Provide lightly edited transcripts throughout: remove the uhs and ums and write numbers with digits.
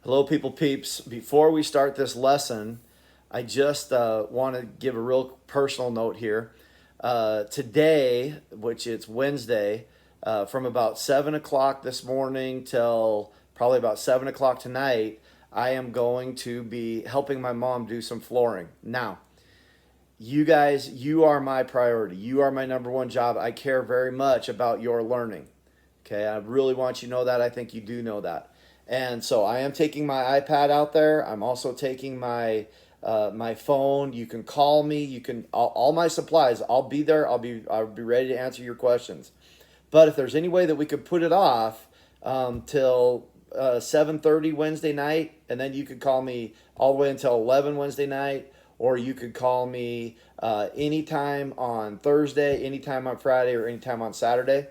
Hello, people peeps. Before we start this lesson, I just want to give a real personal note here. Today, which it's Wednesday, from about 7 o'clock this morning till probably about 7 o'clock tonight, I am going to be helping my mom do some flooring. Now, you guys, you are my priority. You are my number one job. I care very much about your learning. Okay, I really want you to know that. I think you do know that. And so I am taking my iPad out there. I'm also taking my phone. You can call me. You can all my supplies. I'll be there. I'll be ready to answer your questions. But if there's any way that we could put it off till 7:30 Wednesday night, and then you could call me all the way until 11 Wednesday night, or you could call me anytime on Thursday, anytime on Friday, or anytime on Saturday.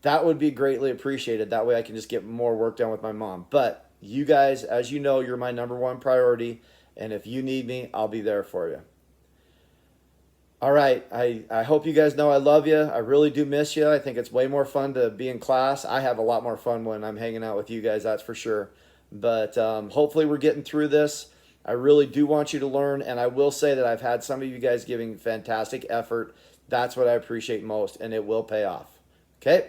That would be greatly appreciated. That way I can just get more work done with my mom. But you guys, as you know, you're my number one priority. And if you need me, I'll be there for you. All right. I hope you guys know I love you. I really do miss you. I think it's way more fun to be in class. I have a lot more fun when I'm hanging out with you guys, that's for sure. But hopefully we're getting through this. I really do want you to learn. And I will say that I've had some of you guys giving fantastic effort. That's what I appreciate most. And it will pay off. Okay?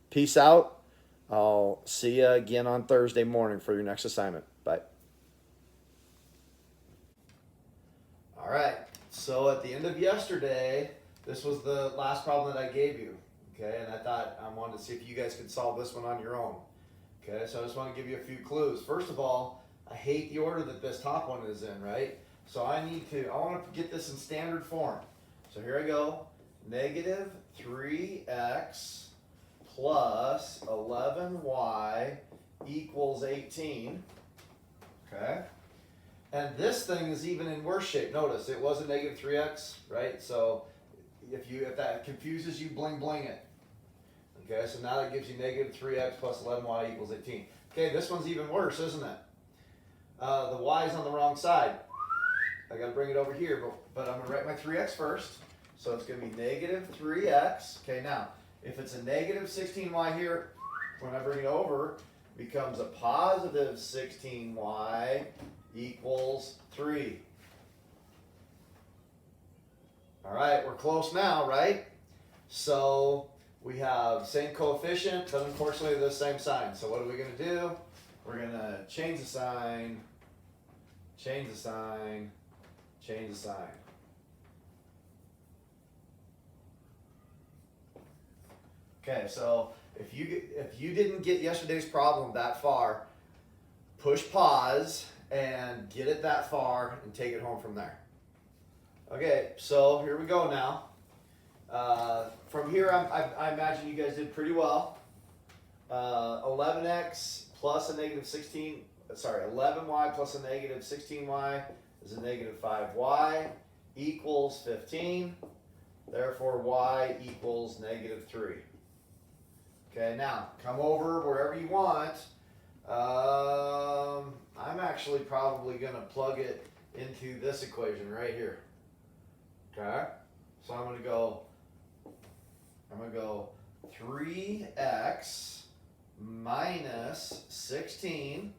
Peace out. I'll see you again on Thursday morning for your next assignment. Bye. All right. So at the end of yesterday, this was the last problem that I gave you. Okay. And I wanted to see if you guys could solve this one on your own. Okay. So I just want to give you a few clues. First of all, I hate the order that this top one is in, right? So I want to get this in standard form. So here I go. Negative 3x plus 11y equals 18. Okay. And this thing is even in worse shape. Notice it was a negative 3x, right? So if that confuses you, bling bling it. Okay, so now that gives you negative 3x plus 11y equals 18. Okay, this one's even worse, isn't it? The y is on the wrong side. I got to bring it over here, but I'm going to write my 3x first. So it's going to be negative 3x. Okay, now, if it's a negative 16y here, when I bring it over, it becomes a positive 16y equals 3. All right, we're close now, right? So we have same coefficient, but unfortunately the same sign. So what are we going to do? We're going to change the sign, change the sign, change the sign. Okay, so if you didn't get yesterday's problem that far, push pause and get it that far and take it home from there. Okay, so here we go now. From here, I imagine you guys did pretty well. 11x plus a negative 16, sorry, 11y plus a negative 16y is a negative 5y equals 15. Therefore, y equals negative 3. Okay, now come over wherever you want. I'm actually probably going to plug it into this equation right here. Okay, so I'm going to go 3x minus 16.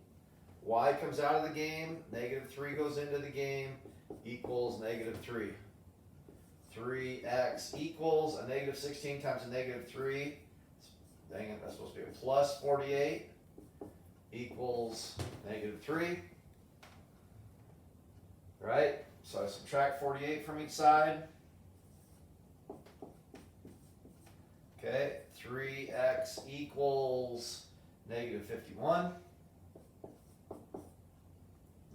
Y comes out of the game, negative 3 goes into the game, equals negative 3. 3x equals a negative 16 times a negative 3. Dang it, that's supposed to be a plus 48 equals negative 3. Right? So I subtract 48 from each side. Okay, 3x equals negative 51.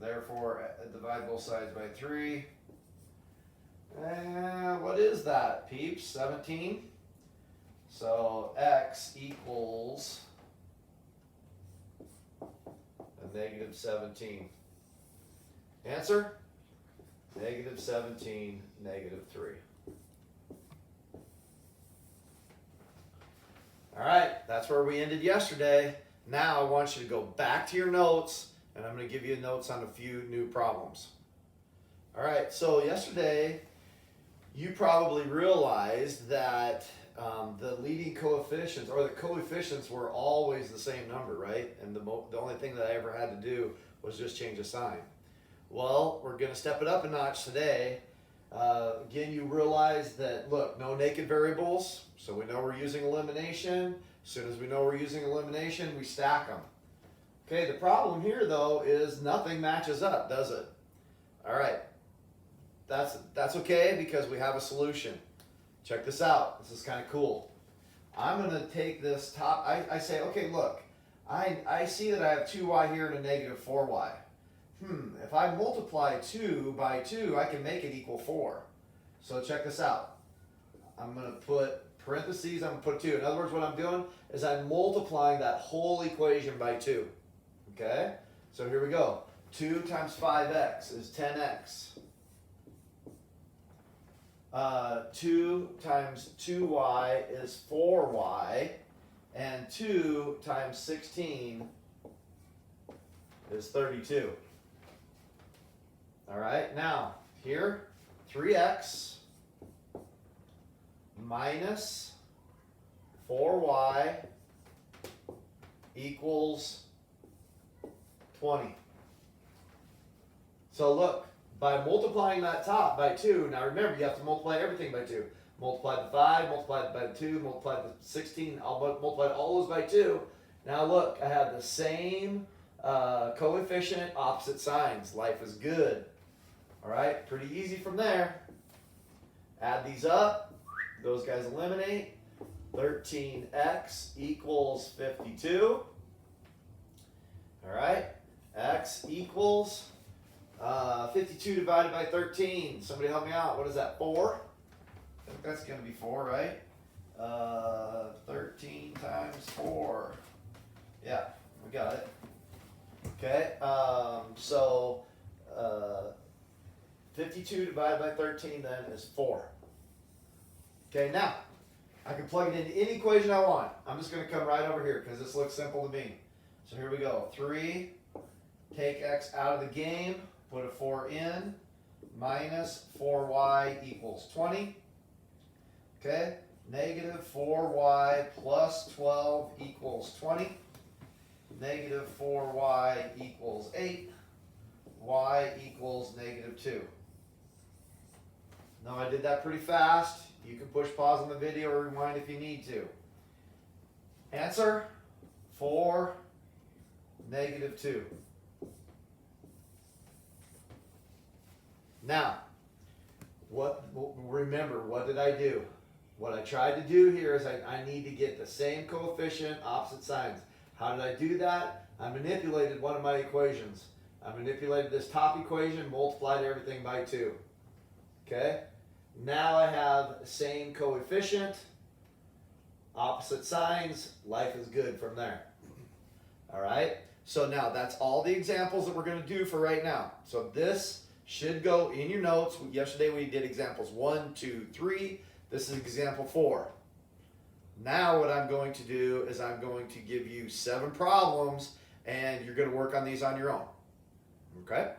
Therefore, divide both sides by 3. And what is that, peeps? 17. So x equals a negative 17. Answer? Negative 17, negative 3. All right, that's where we ended yesterday. Now I want you to go back to your notes, and I'm going to give you notes on a few new problems. All right, so yesterday you probably realized that the leading coefficients, or the coefficients, were always the same number, right? And the only thing that I ever had to do was just change a sign. Well, we're going to step it up a notch today. Again, you realize that, look, no naked variables, so we know we're using elimination. As soon as we know we're using elimination, we stack them. Okay, the problem here, though, is nothing matches up, does it? All right, that's okay because we have a solution. Check this out. This is kind of cool. I'm going to take this top. I say, okay, look, I see that I have 2y here and a negative 4y. If I multiply 2 by 2, I can make it equal 4. So check this out. I'm going to put parentheses, I'm going to put 2. In other words, what I'm doing is I'm multiplying that whole equation by 2. Okay? So here we go. 2 times 5x is 10x. 2 times 2y is 4y. And 2 times 16 is 32. All right, now here, 3x minus 4y equals 20. So look, by multiplying that top by 2, now remember you have to multiply everything by 2. Multiply the 5, multiply it by 2, multiply the 16, I'll multiply all those by 2. Now look, I have the same coefficient, opposite signs. Life is good. All right, pretty easy from there. Add these up. Those guys eliminate. 13x equals 52. All right, x equals 52 divided by 13. Somebody help me out. What is that, 4? I think that's going to be 4, right? 13 times 4. Yeah, we got it. Okay, so 52 divided by 13 then is 4. Okay, now I can plug it into any equation I want. I'm just going to come right over here because this looks simple to me. So here we go. 3, take x out of the game, put a 4 in, minus 4y equals 20. Okay, negative 4y plus 12 equals 20. Negative 4y equals 8. Y equals negative 2. Now I did that pretty fast. You can push pause on the video or rewind if you need to. Answer 4, negative 2. Now, remember, what did I do? What I tried to do here is I need to get the same coefficient, opposite signs. How did I do that? I manipulated one of my equations. I manipulated this top equation, multiplied everything by 2. Okay? Now I have the same coefficient, opposite signs. Life is good from there. All right? So now that's all the examples that we're going to do for right now. So this should go in your notes. Yesterday we did examples 1, 2, 3. This is example 4. Now what I'm going to do is I'm going to give you 7 problems and you're going to work on these on your own. Okay?